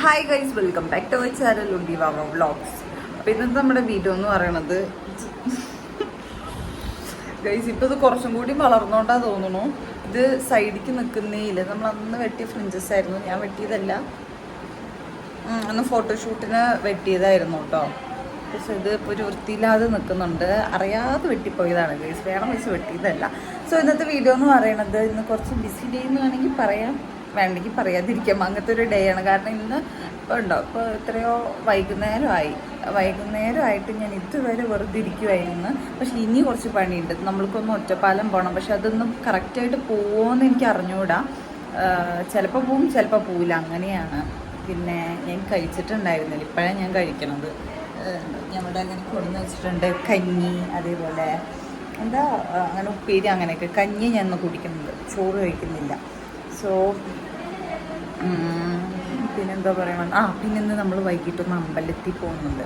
Hi guys, welcome back to my channel Undi Vava vlogs. അപ്പോൾ ഇന്നത്തെ നമ്മുടെ വീഡിയോ എന്ന് പറയണത് ഗൈസ് ഇപ്പോൾ ഇത് കുറച്ചും കൂടി വളർന്നോണ്ടാ തോന്നുന്നു. ഇത് സൈഡിലേക്ക് നിൽക്കുന്നേയില്ല. നമ്മൾ അന്ന് വെട്ടിയ ഫ്രിഞ്ചസ് ആയിരുന്നു. ഞാൻ വെട്ടിയതല്ല, അന്ന് ഫോട്ടോഷൂട്ടിന് വെട്ടിയതായിരുന്നു കേട്ടോ. പക്ഷെ ഇത് ഇപ്പോൾ ഒരു വൃത്തിയില്ലാതെ നിൽക്കുന്നുണ്ട്. അറിയാതെ വെട്ടിപ്പോയതാണ് ഗൈസ്, വേണം വെച്ച് വെട്ടിയതല്ല. സോ ഇന്നത്തെ വീഡിയോ എന്ന് പറയണത് ഇന്ന് കുറച്ച് ബിസി ഡേ എന്ന് വേണമെങ്കിൽ പറയാം, വേണ്ടെങ്കിൽ പറയാതിരിക്കാം. അങ്ങനത്തെ ഒരു ഡേ ആണ്. കാരണം ഇന്ന് ഇപ്പോൾ ഉണ്ടോ, ഇപ്പോൾ എത്രയോ വൈകുന്നേരമായിട്ട് ഞാൻ ഇതുവരെ വെറുതെ ഇരിക്കുമായിരുന്നു. പക്ഷെ ഇനി കുറച്ച് പണിയുണ്ട്. നമ്മൾക്കൊന്ന് ഒറ്റപ്പാലം പോകണം. പക്ഷെ അതൊന്നും കറക്റ്റായിട്ട് പോകുമെന്ന് എനിക്ക് അറിഞ്ഞുകൂടാ. ചിലപ്പോൾ പോവും, ചിലപ്പോൾ പോവില്ല, അങ്ങനെയാണ്. പിന്നെ ഞാൻ കഴിച്ചിട്ടുണ്ടായിരുന്നില്ല, ഇപ്പോഴാണ് ഞാൻ കഴിക്കണത്. ഞങ്ങളുടെ അങ്ങനെ കൊണ്ടുവന്ന് വെച്ചിട്ടുണ്ട് കഞ്ഞി, അതേപോലെ എന്താ അങ്ങനെ ഉപ്പേരി, അങ്ങനെയൊക്കെ. കഞ്ഞി ഞാൻ ഇന്ന് കുടിക്കുന്നുണ്ട്, ചോറ് കഴിക്കുന്നില്ല. സോ പിന്നെന്താ പറയണം, പിന്നെ നമ്മൾ വൈകിട്ടൊന്ന് അമ്പലത്തിൽ പോകുന്നുണ്ട്.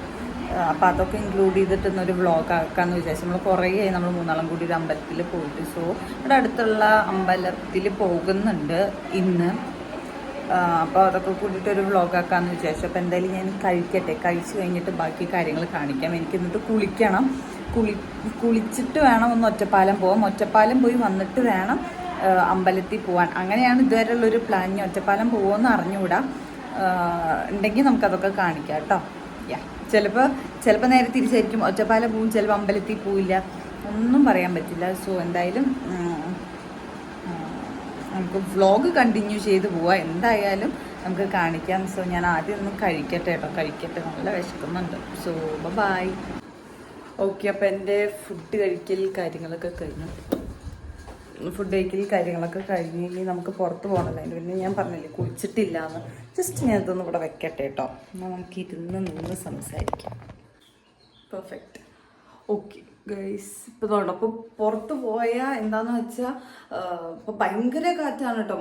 അപ്പോൾ അതൊക്കെ ഇൻക്ലൂഡ് ചെയ്തിട്ടൊന്നൊരു വ്ളോഗ് ആക്കാമെന്ന് വിചാരിച്ചു. നമ്മൾ കുറേ നമ്മൾ മൂന്നാളും കൂടി ഒരു അമ്പലത്തിൽ പോയിട്ട്. സോ ഇവിടെ അടുത്തുള്ള അമ്പലത്തിൽ പോകുന്നുണ്ട് ഇന്ന്. അപ്പോൾ അതൊക്കെ കൂടിയിട്ടൊരു വ്ളോഗ് ആക്കാമെന്ന് വിചാരിച്ചു. അപ്പോൾ എന്തായാലും ഞാൻ കഴിക്കട്ടെ, കഴിച്ച് കഴിഞ്ഞിട്ട് ബാക്കി കാര്യങ്ങൾ കാണിക്കാം. എനിക്ക് എന്നിട്ട് കുളിക്കണം. കുളിച്ചിട്ട് വേണം ഒന്ന് ഒറ്റപ്പാലം പോകാം. ഒറ്റപ്പാലം പോയി വന്നിട്ട് വേണം അമ്പലത്തിൽ പോകാൻ. അങ്ങനെയാണ് ഇതുവരെയുള്ളൊരു പ്ലാൻ. ഇനി ഒറ്റപ്പാലം പോകുമെന്ന് അറിഞ്ഞുകൂടാ. ഉണ്ടെങ്കിൽ നമുക്കതൊക്കെ കാണിക്കാം കേട്ടോ. ചിലപ്പോൾ നേരെ തിരിച്ചായിരിക്കും. ഒറ്റപ്പാലം പോവും, ചിലപ്പോൾ അമ്പലത്തിൽ പോവില്ല, ഒന്നും പറയാൻ പറ്റില്ല. സോ എന്തായാലും നമുക്ക് വ്ളോഗ് കണ്ടിന്യൂ ചെയ്ത് പോവാം. എന്തായാലും നമുക്ക് കാണിക്കാം. സോ ഞാൻ ആദ്യം ഒന്ന് കഴിക്കട്ടെ, നല്ല വിശക്കുന്നുണ്ട്. So by. ഓക്കെ, അപ്പോൾ എൻ്റെ ഫുഡ് കഴിക്കൽ കാര്യങ്ങളൊക്കെ കഴിഞ്ഞു. ഇനി നമുക്ക് പുറത്ത് പോകണമല്ലോ. അതിന് പിന്നെ ഞാൻ പറഞ്ഞില്ലേ കുളിച്ചിട്ടില്ല എന്ന്. ജസ്റ്റ് ഞാൻ ഇതൊന്നും ഇവിടെ വെക്കട്ടെ കേട്ടോ. എന്നാൽ നമുക്ക് നിന്ന് സംസാരിക്കാം. പെർഫെക്റ്റ്. ഓക്കെ ഗൈസ്, ഇപ്പോൾ തോന്നുന്നു. അപ്പോൾ പുറത്ത് പോയാൽ എന്താണെന്ന് വെച്ചാൽ ഇപ്പോൾ ഭയങ്കര കാറ്റാണ് കേട്ടോ.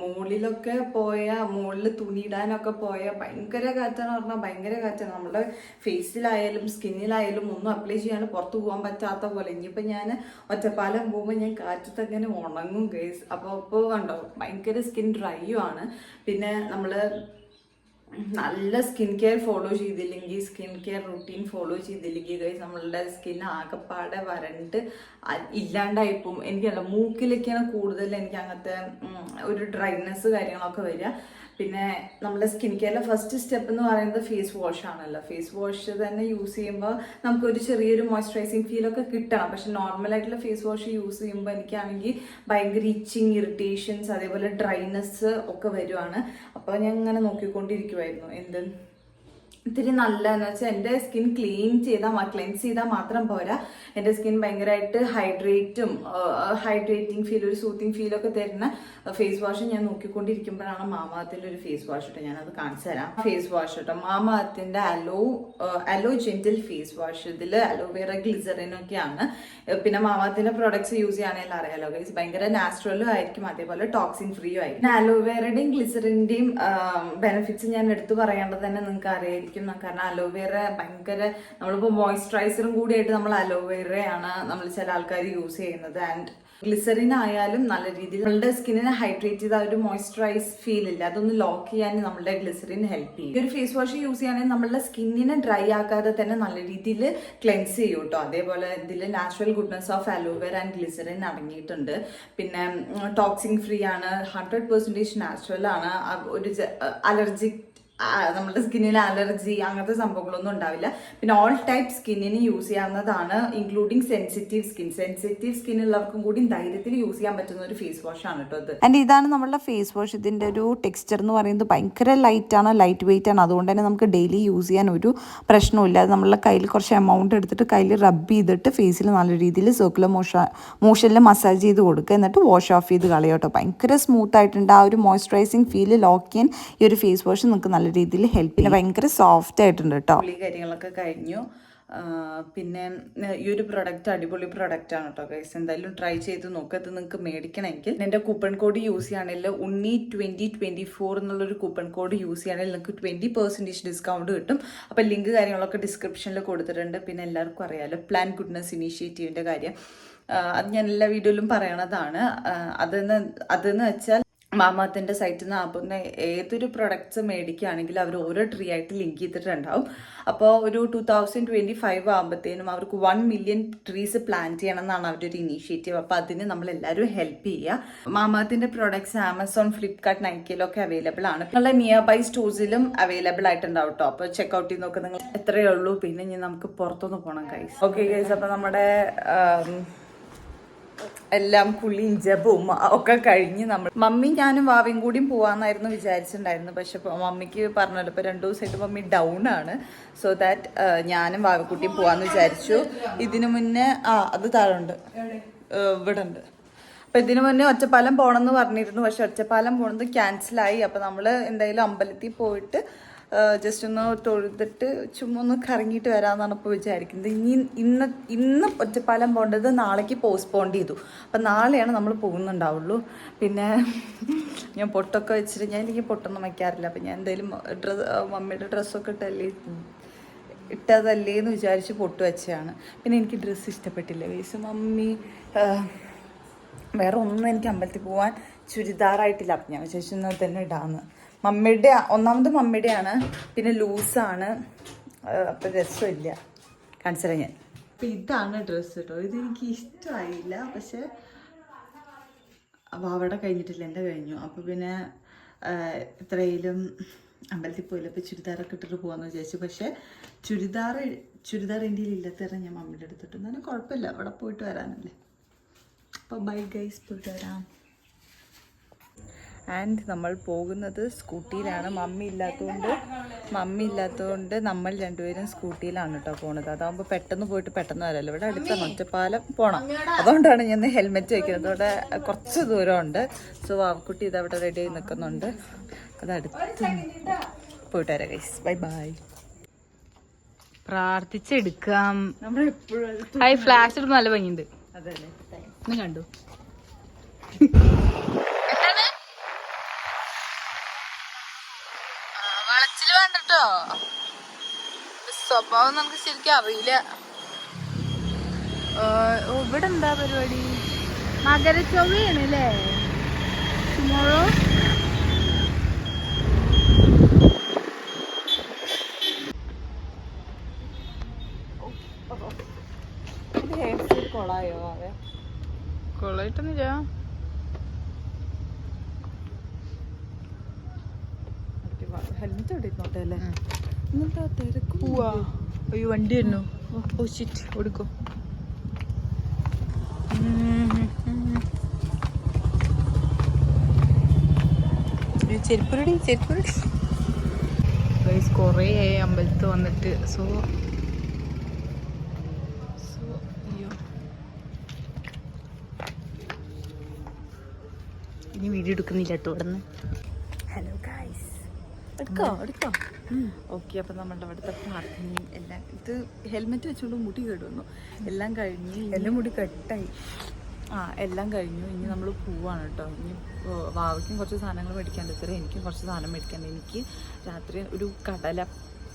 മുകളിൽ തുണിയിടാനൊക്കെ പോയാൽ ഭയങ്കര കാറ്റാന്ന് പറഞ്ഞാൽ ഭയങ്കര കാറ്റാണ്. നമ്മുടെ ഫേസിലായാലും സ്കിന്നിലായാലും ഒന്നും അപ്ലൈ ചെയ്യാൻ പുറത്ത് പോകാൻ പറ്റാത്ത പോലെ. ഇനിയിപ്പോൾ ഞാൻ ഒറ്റപ്പാലം പോകുമ്പോൾ ഞാൻ കാറ്റത്ത് അങ്ങനെ ഉണങ്ങും ഗൈസ്. അപ്പോൾ കണ്ടോ, ഭയങ്കര സ്കിൻ ഡ്രൈയും ആണ്. പിന്നെ നമ്മൾ നല്ല സ്കിൻ കെയർ റൂട്ടീൻ ഫോളോ ചെയ്തില്ലെങ്കിൽ ഗൈസ് നമ്മളുടെ സ്കിൻ ആകെപ്പാടെ വരണ്ട് ഇല്ലാണ്ടായിപ്പോവും. എനിക്കല്ല, മൂക്കിലൊക്കെയാണ് കൂടുതൽ എനിക്ക് അങ്ങനത്തെ ഒരു ഡ്രൈനെസ് കാര്യങ്ങളൊക്കെ വരിക. പിന്നെ നമ്മുടെ സ്കിൻ കെയറിലെ ഫസ്റ്റ് സ്റ്റെപ്പ് എന്ന് പറയുന്നത് ഫേസ് വാഷ് ആണല്ലോ. ഫേസ് വാഷ് തന്നെ യൂസ് ചെയ്യുമ്പോൾ നമുക്കൊരു ചെറിയൊരു മോയ്സ്ചറൈസിങ് ഫീലൊക്കെ കിട്ടണം. പക്ഷെ നോർമലായിട്ടുള്ള ഫേസ് വാഷ് യൂസ് ചെയ്യുമ്പോൾ എനിക്കാണെങ്കിൽ ഭയങ്കര ഇച്ചിങ്, ഇറിറ്റേഷൻസ്, അതേപോലെ ഡ്രൈനെസ് ഒക്കെ വരുവാണ്. അപ്പോൾ ഞാൻ ഇങ്ങനെ നോക്കിക്കൊണ്ടിരിക്കുമായിരുന്നു ഇത്തിരി നല്ലതെന്ന് വെച്ചാൽ എൻ്റെ സ്കിൻ ക്ലെൻസ് ചെയ്താൽ മാത്രം പോരാ. എൻ്റെ സ്കിൻ ഭയങ്കരമായിട്ട് ഹൈഡ്രേറ്റിംഗ് ഫീൽ, ഒരു സൂത്തിങ് ഫീലൊക്കെ തരുന്ന ഫേസ് വാഷ് ഞാൻ നോക്കിക്കൊണ്ടിരിക്കുമ്പോഴാണ് മാമാഅർത്തിൻ്റെ ഒരു ഫേസ് വാഷ് കേട്ടോ. ഞാനത് കാണിച്ചു തരാം. ഫേസ് വാഷ് കേട്ടോ, മാമാഅർത്തിൻ്റെ അലോ ജെന്റിൽ ഫേസ് വാഷ്. ഇതിൽ അലോവേറ ഗ്ലിസറിനൊക്കെയാണ്. പിന്നെ മാമാഅർത്തിൻ്റെ പ്രൊഡക്ട്സ് യൂസ് ചെയ്യുകയാണെങ്കിൽ അറിയാലോ ഗൈസ്, ഭയങ്കര നാച്ചുറലും ആയിരിക്കും, അതേപോലെ ടോക്സിൻ ഫ്രീയും ആയിരിക്കും. പിന്നെ അലോവേറയുടെയും ഗ്ലിസറിൻ്റെയും ബെനിഫിറ്റ്സ് ഞാൻ എടുത്തു പറയേണ്ടത് തന്നെ നിങ്ങൾക്ക് അറിയായിരിക്കും. കാരണം അലോവേറ ഭയങ്കര, നമ്മളിപ്പോൾ മോയ്സ്ചറൈസറും കൂടിയായിട്ട് നമ്മൾ അലോവേറയാണ് നമ്മൾ ചില ആൾക്കാർ യൂസ് ചെയ്യുന്നത്. ആൻഡ് ഗ്ലിസറിൻ ആയാലും നല്ല രീതിയിൽ നമ്മളുടെ സ്കിന്നിനെ ഹൈഡ്രേറ്റ് ചെയ്ത ഒരു മോയ്സ്ചറൈസ് ഫീൽ ഇല്ല, അതൊന്ന് ലോക്ക് ചെയ്യാൻ നമ്മുടെ ഗ്ലിസറിൻ ഹെൽപ്പ് ചെയ്യും. ഈ ഒരു ഫേസ് വാഷ് യൂസ് ചെയ്യുകയാണെങ്കിൽ നമ്മളുടെ സ്കിന്നിനെ ഡ്രൈ ആക്കാതെ തന്നെ നല്ല രീതിയിൽ ക്ലെൻസ് ചെയ്യും കേട്ടോ. അതേപോലെ ഇതിൽ natural goodness of aloe vera and glycerine അടങ്ങിയിട്ടുണ്ട്. പിന്നെ ടോക്സിൻ ഫ്രീ ആണ്, 100% നാച്ചുറൽ ആണ്. ഒരു നമ്മുടെ സ്കിന്നിന് അലർജി അങ്ങനത്തെ സംഭവങ്ങളൊന്നും ഉണ്ടാവില്ല. പിന്നെ ഓൾ ടൈപ്പ് സ്കിന്നിന് യൂസ് ചെയ്യാവുന്നതാണ്, ഇൻക്ലൂഡിങ് സെൻസിറ്റീവ് സ്കിൻ ഉള്ളവർക്കും കൂടി ധൈര്യത്തിൽ യൂസ് ചെയ്യാൻ പറ്റുന്ന ഒരു ഫേസ് വാഷ് ആണ് കേട്ടോ ഇത്. ആൻഡ് ഇതാണ് നമ്മളുടെ ഫേസ് വാഷ്. ഇതിൻ്റെ ഒരു ടെക്സ്ചർ എന്ന് പറയുന്നത് ഭയങ്കര ലൈറ്റ് വെയിറ്റ് ആണ്. അതുകൊണ്ട് തന്നെ നമുക്ക് ഡെയിലി യൂസ് ചെയ്യാൻ ഒരു പ്രശ്നമില്ല. അത് നമ്മളുടെ കയ്യിൽ കുറച്ച് എമൗണ്ട് എടുത്തിട്ട് കയ്യിൽ റബ്ബ് ചെയ്തിട്ട് ഫേസിൽ നല്ല രീതിയിൽ സർക്കുലർ മോഷനിൽ മസാജ് ചെയ്ത് കൊടുക്കുക. എന്നിട്ട് വാഷ് ഓഫ് ചെയ്ത് കളയുക കേട്ടോ. ഭയങ്കര സ്മൂത്ത് ആയിട്ടുണ്ട്. ആ ഒരു മോയ്സ്ചറൈസിങ് ഫീൽ ലോക്ക് ചെയ്യാൻ ഈ ഒരു ഫേസ് വാഷ് നിങ്ങൾക്ക് നല്ല രീതിയിൽ ഹെൽപ്പ് ചെയ്യുന്നത്. ഭയങ്കര സോഫ്റ്റ് ആയിട്ടുണ്ട് കേട്ടോ. കാര്യങ്ങളൊക്കെ കഴിഞ്ഞു. പിന്നെ ഈ ഒരു പ്രൊഡക്റ്റ് അടിപൊളി പ്രൊഡക്റ്റ് ആണ് കേട്ടോ ഗൈസ്. എന്തായാലും ട്രൈ ചെയ്ത് നോക്കത്. നിങ്ങൾക്ക് മേടിക്കണമെങ്കിൽ എൻ്റെ കൂപ്പൺ കോഡ് യൂസ് ചെയ്യുകയാണെങ്കിൽ ഉണ്ണി 2024 എന്നുള്ളൊരു കൂപ്പൺ കോഡ് യൂസ് ചെയ്യുകയാണെങ്കിൽ നിങ്ങൾക്ക് 20% ഡിസ്കൗണ്ട് കിട്ടും. അപ്പോൾ ലിങ്ക് കാര്യങ്ങളൊക്കെ ഡിസ്ക്രിപ്ഷനിൽ കൊടുത്തിട്ടുണ്ട്. പിന്നെ എല്ലാവർക്കും അറിയാമല്ലോ പ്ലാൻ ഗുഡ്നസ് ഇനീഷ്യേറ്റീവിൻ്റെ കാര്യം. അത് ഞാൻ എല്ലാ വീഡിയോയിലും പറയണതാണ്. അതെന്ന് വെച്ചാൽ മാമാത്തിൻ്റെ സൈറ്റിൽ നിന്ന് ആകുന്ന ഏതൊരു പ്രൊഡക്ട്സ് മേടിക്കുകയാണെങ്കിലും അവർ ഓരോ ട്രീ ആയിട്ട് ലിങ്ക് ചെയ്തിട്ടുണ്ടാവും. അപ്പോൾ ഒരു 2025 ആകുമ്പോഴത്തേനും അവർക്ക് 1 million ട്രീസ് പ്ലാൻ ചെയ്യണം എന്നാണ് അവരുടെ ഒരു ഇനീഷ്യേറ്റീവ്. അപ്പോൾ അതിന് നമ്മളെല്ലാവരും ഹെൽപ്പ് ചെയ്യുക. മാമാത്തിൻ്റെ പ്രൊഡക്ട്സ് ആമസോൺ, ഫ്ലിപ്കാർട്ട്, നൈക്കയിലൊക്കെ അവൈലബിൾ ആണ്. നിങ്ങളുടെ നിയർ ബൈ സ്റ്റോഴ്സിലും അവൈലബിൾ ആയിട്ടുണ്ടാവും കേട്ടോ. അപ്പോൾ ചെക്കൗട്ട് ചെയ്ത് നോക്കുക. നിങ്ങൾ എത്രയേ ഉള്ളൂ. പിന്നെ ഇനി നമുക്ക് പുറത്തൊന്ന് പോകണം ഗൈസ്. ഓക്കെ ഗൈസ്, അപ്പോൾ നമ്മുടെ എല്ലാം കുളിയും ജപവും ഒക്കെ കഴിഞ്ഞ് നമ്മൾ മമ്മി ഞാനും വാവയും കൂടിയും പോവാന്നായിരുന്നു വിചാരിച്ചിട്ടുണ്ടായിരുന്നു. പക്ഷെ മമ്മിക്ക് പറഞ്ഞല്ലോ ഇപ്പൊ 2 ദിവസമായിട്ട് മമ്മി ഡൗൺ ആണ്. സോ ദാറ്റ് ഞാനും വാവക്കുട്ടിയും പോവാന്ന് വിചാരിച്ചു. ഇതിനു മുന്നേ അത് താഴുണ്ട്, ഇവിടെ ഉണ്ട്. അപ്പൊ ഇതിനു മുന്നേ ഒറ്റപ്പാലം പോകണമെന്ന് പറഞ്ഞിരുന്നു. പക്ഷെ ഒറ്റപ്പാലം പോണത് ക്യാൻസലായി. അപ്പൊ നമ്മള് എന്തായാലും അമ്പലത്തിൽ പോയിട്ട് ജസ്റ്റ് ഒന്ന് തൊഴുതിട്ട് ചുമ്മാ ഒന്ന് കറങ്ങിയിട്ട് വരാമെന്നാണ് ഇപ്പോൾ വിചാരിക്കുന്നത്. ഇന്ന് ഒറ്റപ്പാലം പോകേണ്ടത് നാളേക്ക് പോസ്റ്റ്പോണ്ട് ചെയ്തു. അപ്പം നാളെയാണ് നമ്മൾ പോകുന്നുണ്ടാവുള്ളൂ. പിന്നെ ഞാൻ പൊട്ടൊക്കെ വെച്ചിട്ട് എനിക്ക് പൊട്ടൊന്നും വയ്ക്കാറില്ല. അപ്പം ഞാൻ എന്തായാലും മമ്മിയുടെ ഡ്രസ്സൊക്കെ ഇട്ടതല്ലേ എന്ന് വിചാരിച്ച് പൊട്ട് വെച്ചതാണ്. പിന്നെ എനിക്ക് ഡ്രസ്സ് ഇഷ്ടപ്പെട്ടില്ല. വേസ് മമ്മി വേറെ ഒന്നും എനിക്ക് അമ്പലത്തിൽ പോകാൻ ചുരിദാറായിട്ടില്ല. അപ്പം ഞാൻ വിചാരിച്ചു തന്നെ ഇടാന്ന്. മമ്മിയുടെ ഒന്നാമത് മമ്മിയുടെയാണ്, പിന്നെ ലൂസാണ്. അപ്പം രസമില്ല. കാണിച്ചത് ഞാൻ. അപ്പം ഇതാണ് ഡ്രസ്സ് കേട്ടോ. ഇതെനിക്ക് ഇഷ്ടമായില്ല. പക്ഷെ അവിടെ കഴിഞ്ഞിട്ടില്ല, എൻ്റെ കഴിഞ്ഞു. അപ്പോൾ പിന്നെ എത്രയിലും അമ്പലത്തിൽ പോയില്ല. അപ്പോൾ ചുരിദാറൊക്കെ ഇട്ടിട്ട് പോകാമെന്ന് വിചാരിച്ചു. പക്ഷേ ചുരിദാർ എൻ്റെ ഇല്ലാത്തവരെ ഞാൻ മമ്മിയുടെ എടുത്തിട്ട് എന്നാലും കുഴപ്പമില്ല, അവിടെ പോയിട്ട് വരാനല്ലേ. അപ്പോൾ ബൈ ഗൈസ്, പോയിട്ട് വരാം. ആൻഡ് നമ്മൾ പോകുന്നത് സ്കൂട്ടിയിലാണ്. മമ്മി ഇല്ലാത്തതുകൊണ്ട് നമ്മൾ രണ്ടുപേരും സ്കൂട്ടിയിലാണ് കേട്ടോ പോണത്. അതാകുമ്പോൾ പെട്ടെന്ന് പോയിട്ട് പെട്ടെന്ന് വരാമല്ലോ. ഇവിടെ അടുത്താണ്, ഒറ്റപ്പാലം പോകണം. അതുകൊണ്ടാണ് ഞാൻ ഹെൽമെറ്റ് വയ്ക്കുന്നത്. അവിടെ കുറച്ച് ദൂരമുണ്ട്. സോ വാവക്കുട്ടി ഇതവിടെ റെഡി ആയി നിൽക്കുന്നുണ്ട്. അതടുത്ത് പോയിട്ട് വരാം ഗൈസ്. Bye bye. പ്രാർത്ഥിച്ചെടുക്കാം. ഫ്ലാഷ് ഇടുന്ന നല്ല ഭംഗിയുണ്ട്. അതല്ലേ കണ്ടു. വളച്ചില് വേണ്ടട്ടോ. സ്വഭാവം നമുക്ക് ശരിക്കും അറിയില്ല. ഇവിടെ എന്താ പരിപാടി? മകരച്ചൊവ്വയാണ് അല്ലേ? ടുമോറോ. കൊളായിട്ടൊന്നുമില്ല. ഹെൽമെറ്റ് അവിടെ ഇരുന്നോട്ടെ അല്ലേ? അയ്യോ വണ്ടി വരുന്നു. ഓ ഷിറ്റ്, ഓടിക്കോ. ചെരുപ്പുരടി കൊറേ അമ്പലത്ത് വന്നിട്ട്. സോ അയ്യോ, ഇനി വീഡിയോ എടുക്കുന്നില്ല കേട്ടോ ഇവിടെ നിന്ന്. ഹലോ ഗൈസ്, എടുക്കോ. ഓക്കെ. അപ്പം നമ്മളുടെ അവിടുത്തെ പ്രാർത്ഥനയും എല്ലാം, ഇത് ഹെൽമെറ്റ് വെച്ചുകൊണ്ട് മുടി കേടുവന്നു. എല്ലാം കഴിഞ്ഞ് എല്ലാം മുടി കെട്ടായി. എല്ലാം കഴിഞ്ഞു. ഇനി നമ്മൾ പോവാണ് കേട്ടോ. ഇനി വാവയ്ക്കും കുറച്ച് സാധനങ്ങൾ മേടിക്കാണ്ട്, ഇത്ര എനിക്കും കുറച്ച് സാധനം മേടിക്കാണ്ട്. എനിക്ക് രാത്രി ഒരു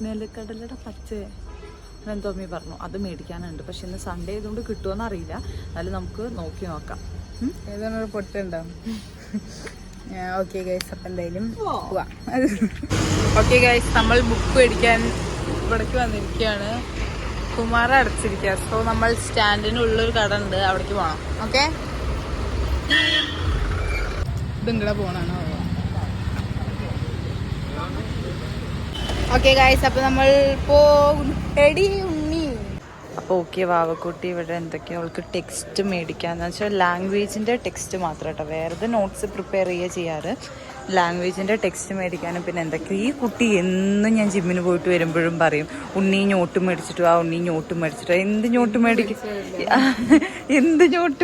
നെല്ലിക്കടലയുടെ പച്ച എന്തോ അമ്മി പറഞ്ഞു, അത് മേടിക്കാനുണ്ട്. പക്ഷെ ഇന്ന് സൺഡേ ആയതുകൊണ്ട് കിട്ടുമെന്ന് അറിയില്ല. എന്നാലും നമുക്ക് നോക്കി നോക്കാം. ഏതാണ് പൊട്ടുണ്ടാവും. ഓക്കെ ഗൈസ്, അപ്പം എന്തായാലും പോവാം. ഓക്കെ ഗൈസ്, നമ്മൾ ബുക്ക് മേടിക്കാൻ ഇവിടേക്ക് വന്നിരിക്കുകയാണ്. കുമാര അടച്ചിരിക്കുക. സോ നമ്മൾ സ്റ്റാൻഡിനുള്ളൊരു കട ഉണ്ട്, അവിടേക്ക് പോകണം. ഓക്കെ, ഇതിങ്ങടെ പോണാണോ? ഓക്കെ ഗൈസ്, അപ്പം നമ്മൾ പോകുന്നു. എടി ഉണ്ണി. അപ്പോൾ ഓക്കെ, വാവക്കുട്ടി ഇവിടെ എന്തൊക്കെയാണ് അവൾക്ക് ടെക്സ്റ്റ് മേടിക്കാന്ന് വെച്ചാൽ ലാംഗ്വേജിൻ്റെ ടെക്സ്റ്റ് മാത്രം കേട്ടോ. വേറെ നോട്ട്സ് പ്രിപ്പയർ ചെയ്യാറ്. ലാംഗ്വേജിൻ്റെ ടെക്സ്റ്റ് മേടിക്കാനും പിന്നെ എന്തൊക്കെ. ഈ കുട്ടി എന്നും ഞാൻ ജിമ്മിന് പോയിട്ട് വരുമ്പോഴും പറയും, ഉണ്ണി ഞോട്ട് മേടിച്ചിട്ട് വാ, ഉണ്ണി ഞോട്ട് മേടിച്ചിട്ട്. എന്ത് ഞോട്ട്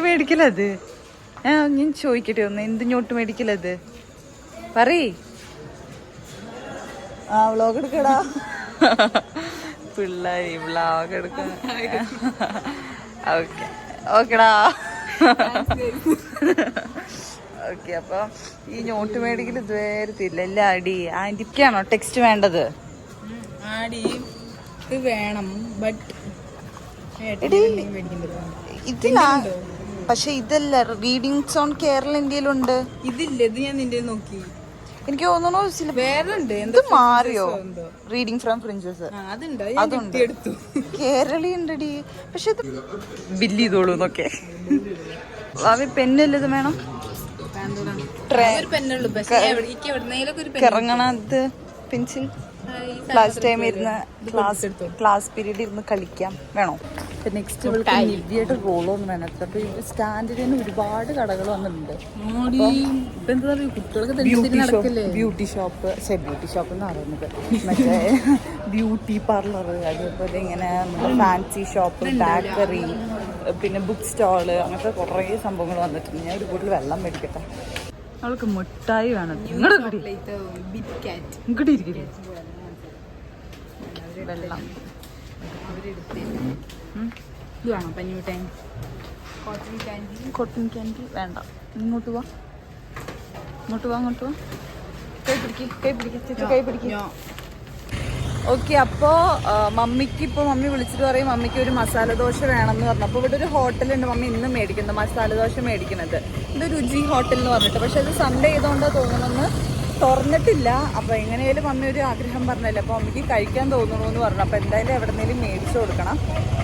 മേടിക്കലത്? ഞാൻ ചോദിക്കട്ടെ ഒന്ന്, എന്ത് ഞോട്ട് മേടിക്കലത്? പറയ്. വ്ളോഗ് എടുക്കടാ. പിള്ളേര് വ്ളോഗ് എടുക്കുന്ന. ഓക്കെടാ. ഓക്കെ, അപ്പം ഈ നോട്ട് മേടിക്കൽ ഇതുവരെ തിരില്ല. അടി ആന്റിക്കാണോ ടെക്സ്റ്റ് വേണ്ടത്? ആടി ഇത് വേണം, ബട്ട് ഇത് പക്ഷെ ഇതല്ല റീഡിങ്സ് ഓൺ കേരള ഇന്ത്യയിലുണ്ട്. ഇതില്ല, ഇത് ഞാൻ നിന്റെ നോക്കി. എനിക്ക് തോന്നുന്നു വേറെ ഉണ്ട്. ഇത് മാറിയോ? റീഡിങ് ഫ്രം ഫ്രിഞ്ചസ് അതുണ്ട്, അതുണ്ട്. കേരളി ഉണ്ടടി. പക്ഷെ ഇത് ബില്ല് ചെയ്തോളൂ എന്നൊക്കെ. ഭാവി പെന്നല്ല ഇത് വേണം. ഇറങ്ങണത് പെൻസിൽ ക്ലാസ് ടൈം ഇരുന്ന് ക്ലാസ് പീരീഡ് ഇരുന്ന് കളിക്കാം വേണോ? നെക്സ്റ്റ് ഇവൾക്ക് നിവ്യയുടെ റോളൊന്നും വേണം. അപ്പൊ ഇത് സ്റ്റാൻഡിന് ഒരുപാട് കടകൾ വന്നിട്ടുണ്ട്. ബ്യൂട്ടി ഷോപ്പ് എന്ന് പറയുന്നത് മറ്റേ ബ്യൂട്ടി പാർലർ, അതേപോലെ ഇങ്ങനെ ഫാൻസി ഷോപ്പ്, ബേക്കറി, പിന്നെ ബുക്ക് സ്റ്റാള്, അങ്ങനത്തെ കുറേ സംഭവങ്ങൾ വന്നിട്ടുണ്ട്. ഞാൻ ഒരു കൂടുതൽ വെള്ളം മേടിക്കട്ടെ. അവൾക്ക് മിഠായി വേണം. ഇങ്ങോട്ട് ഇരിക്കും. വെള്ളം കോട്ടൺ ക്യാൻഡി വേണ്ട. ഇങ്ങോട്ട് വാ. കൈ പിടിക്ക്. ഓക്കെ, അപ്പോൾ മമ്മിക്ക് ഇപ്പോൾ മമ്മി വിളിച്ചിട്ട് പറയും മമ്മിക്ക് ഒരു മസാല ദോശ വേണമെന്ന് പറഞ്ഞു. അപ്പോൾ ഇവിടെ ഒരു ഹോട്ടലുണ്ട് മമ്മി ഇന്ന് മേടിക്കുന്നത്, മസാല ദോശ മേടിക്കുന്നത്. ഇത് രുചി ഹോട്ടൽ എന്ന് പറഞ്ഞിട്ട്. പക്ഷെ അത് സൺഡേ ചെയ്തുകൊണ്ടാണ് തോന്നുന്നെന്ന് തുറന്നിട്ടില്ല. അപ്പോൾ എങ്ങനെയാലും മമ്മി ഒരു ആഗ്രഹം പറഞ്ഞല്ലേ, അപ്പോൾ മമ്മിക്ക് കഴിക്കാൻ തോന്നുന്നു എന്ന് പറഞ്ഞു. അപ്പോൾ എന്തായാലും എവിടെന്നേലും മേടിച്ചു കൊടുക്കണം.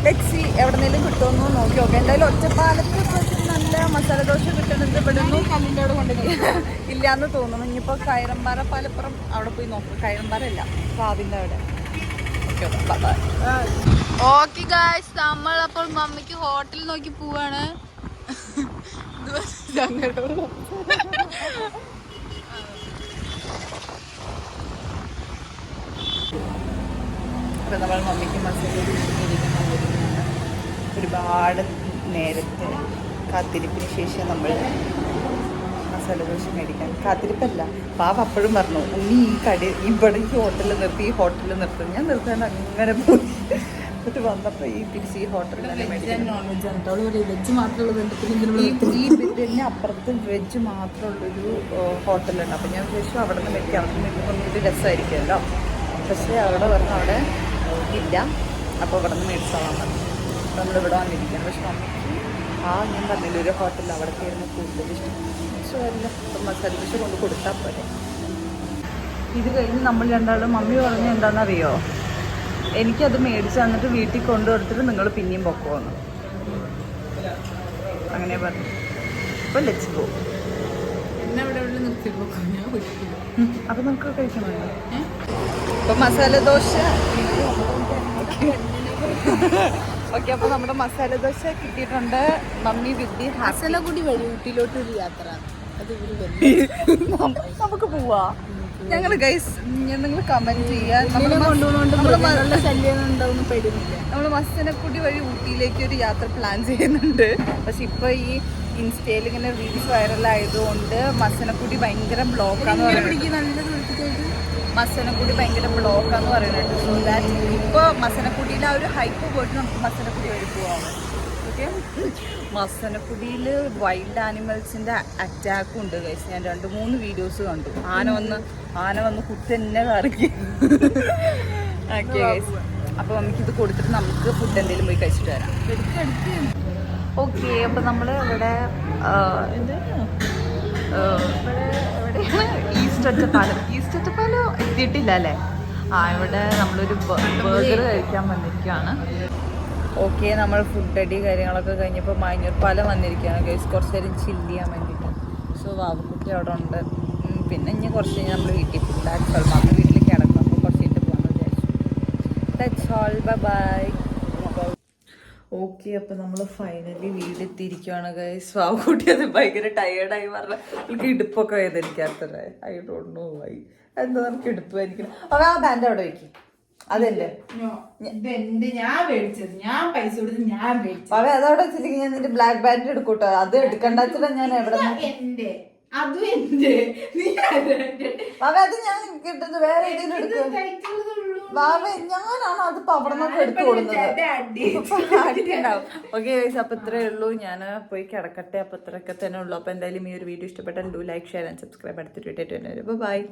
ലെക്സി എവിടെന്നേലും കിട്ടുമെന്ന് നോക്കി നോക്കാം. എന്തായാലും ഒറ്റപ്പാലത്ത് നല്ല മസാല ദോശ കിട്ടുന്നത് ഇവിടെ ഒന്നും കല്ലിൻ്റെ കൊണ്ട് ഇല്ലയെന്ന് തോന്നുന്നു. ഇനിയിപ്പോൾ കയറമ്പാറ പാലപ്പുറം അവിടെ പോയി നോക്കും. കയറമ്പാറ അല്ല, കാവിൻ്റെ അവിടെ. ഓക്കെ ഗായ്സ്, നമ്മളപ്പോൾ മമ്മിക്ക് ഹോട്ടൽ നോക്കി പോവാണ്. ഇപ്പം നമ്മൾ മമ്മിക്ക് മസാല ഒരുപാട് നേരത്തെ കാത്തിരിപ്പിന് ശേഷം നമ്മൾ മസാല ദോശ മേടിക്കാൻ. കാത്തിരിപ്പല്ല, പാവ അപ്പോഴും പറഞ്ഞു ഉണ്ണി ഇവിടെ ഈ ഹോട്ടലിൽ നിർത്തും. ഞാൻ നിർത്താൻ അങ്ങനെ പോയി. എന്നിട്ട് വന്നപ്പോൾ ഈ തിരിച്ച് ഈ ഹോട്ടലിൽ തന്നെ മേടിക്കാൻ. വെജ് മാത്രമുള്ളത് ഈ ബിരിയാണി അപ്പുറത്ത് വെജ് മാത്രമുള്ളൊരു ഹോട്ടലുണ്ട്. അപ്പം ഞാൻ വിചാരിച്ചു അവിടെ നിന്ന് മേടിക്കാം. അവിടെ നിന്ന് മേടിക്കുമ്പോൾ ഒരു രസമായിരിക്കുമല്ലോ. പക്ഷേ അവിടെ പറഞ്ഞു അവിടെ ഇല്ല. അപ്പോൾ ഇവിടെ നിന്ന് മേടിച്ചോളാൻ പറഞ്ഞു. നമ്മളിവിടെ വന്നിരിക്കണം. പക്ഷെ മമ്മിക്ക് ഞാൻ പറഞ്ഞില്ല ഒരു ഹോട്ടലിൽ അവിടെ കയറുന്ന കൂടുതൽ ഇഷ്ടമല്ല. അപ്പം മസാല ദോശ കൊണ്ട് കൊടുത്താൽ പോലെ. ഇത് കഴിഞ്ഞ് നമ്മൾ രണ്ടാളും മമ്മി പറഞ്ഞ് എന്താണെന്നറിയോ, എനിക്കത് മേടിച്ച് തന്നിട്ട് വീട്ടിൽ കൊണ്ടു കൊടുത്തിട്ട് നിങ്ങൾ പിന്നെയും പൊക്കോന്ന് അങ്ങനെ പറഞ്ഞു. അപ്പോൾ ലെറ്റ്സ് ഗോ. അപ്പം നമുക്ക് കഴിക്കണമല്ലോ. അപ്പം മസാല ദോശ ഓക്കെ. അപ്പോൾ നമ്മുടെ മസാല ദോശ കിട്ടിയിട്ടുണ്ട്. മമ്മി വിദ്യ ഹസനഗുഡി വഴി ഊട്ടിയിലോട്ട് ഒരു യാത്ര. അത് നമുക്ക് പോവാ. ഞങ്ങൾ ഗൈസ് നിങ്ങൾ കമന്റ് ചെയ്യാൻ. നമ്മൾ മസനക്കുടി വഴി ഊട്ടിയിലേക്ക് ഒരു യാത്ര പ്ലാൻ ചെയ്യുന്നുണ്ട്. പക്ഷെ ഇപ്പൊ ഈ ഇൻസ്റ്റയിൽ ഇങ്ങനെ റീൽസ് വൈറലായതുകൊണ്ട് മസനക്കുടി ഭയങ്കര ബ്ലോക്കാന്ന് പറയുന്നത്. മസനക്കുടി ഭയങ്കര ബ്ലോക്കാന്ന് പറയുന്നുണ്ട്. സോ ദാറ്റ് ഇപ്പോൾ മസനക്കുടിയിൽ ആ ഒരു ഹൈപ്പ് പോയിട്ട് നമുക്ക് മസനക്കുടി വഴി പോവാം. ഓക്കെ, മസനക്കുടിയിൽ വൈൽഡ് ആനിമൽസിൻ്റെ അറ്റാക്കും ഉണ്ട് ഗൈസ്. ഞാൻ 2-3 വീഡിയോസ് കണ്ടു. ആന വന്ന് കുത്തന്നെ കറക്കി. ഓക്കെ ഗൈസ്, അപ്പോൾ നമുക്കിത് കൊടുത്തിട്ട് നമുക്ക് ഫുഡ് എന്തെങ്കിലും പോയി കഴിച്ചിട്ട് വരാം. ഓക്കെ, അപ്പോൾ നമ്മൾ ഇവിടെ ഈസ്റ്റ് ഒറ്റപ്പാലം എത്തിയിട്ടില്ല അല്ലേ? ഇവിടെ നമ്മളൊരു ബർഗർ കഴിക്കാൻ വന്നിരിക്കുകയാണ്. ഓക്കെ, നമ്മൾ ഫുഡ് അടി കാര്യങ്ങളൊക്കെ കഴിഞ്ഞപ്പോൾ മൈഞ്ഞൂർ പാലം വന്നിരിക്കുകയാണ് ഗൈസ്. കുറച്ച് നേരം ചില്ല് ചെയ്യാൻ വേണ്ടിയിട്ട്. സോ വാവുകുട്ടി അവിടെ ഉണ്ട്. പിന്നെ ഇനി കുറച്ച് കഴിഞ്ഞാൽ നമ്മൾ വീട്ടിൽ പോകും. That's all. നമ്മൾ വീട്ടിലേക്ക് കിടക്കും. അപ്പോൾ കുറച്ച് കഴിഞ്ഞിട്ട് പോകാമെന്ന് വിചാരിച്ചു. That's all. ബൈ. ഓക്കെ, അപ്പം നമ്മൾ ഫൈനലി വീടെത്തിയിരിക്കുകയാണ് ഗൈസ്. വാവുകുട്ടി അത് ഭയങ്കര ടയേർഡായി പറഞ്ഞാൽ എനിക്ക് ഇടുപ്പൊക്കെ വേദനിക്കാത്തത്. I don't know why. എന്താ നമുക്ക് ഇടുപ്പ് വേദനിക്കണം. അപ്പോൾ ആ ബാൻഡ് അവിടെ വയ്ക്കും. അതെന്റെ ഞാൻ മേടിച്ചത്, ഞാൻ പൈസ കൊടുത്ത് ഞാൻ മേടിച്ചത്. അവ അതവിടെ വെച്ചില്ലെങ്കിൽ ഞാൻ നിന്റെ ബ്ലാക്ക് ബാൻഡ് എടുക്കൂട്ടോ. അത് എടുക്കണ്ട ഞാൻ എവിടെ അതും എന്റെ അത് ഞാൻ കിട്ടുന്നത് വേറെ ഏതെങ്കിലും എടുക്കും. ഞാനാണ് അതിപ്പോ അവിടെ നിന്നൊക്കെ എടുത്തു കൊടുക്കുന്നത്. ഓക്കെ ഗൈസ്, അപ്പൊ ഇത്രയേ ഉള്ളൂ. ഞാൻ പോയി കിടക്കട്ടെ. അപ്പൊ ഇത്രയൊക്കെ തന്നെ ഉള്ളൂ. അപ്പൊ എന്തായാലും ഈ ഒരു വീഡിയോ ഇഷ്ടപ്പെട്ടാൽ do like, share and subscribe. അടുത്തൊരു വീഡിയോ ആയിട്ട് ബൈ.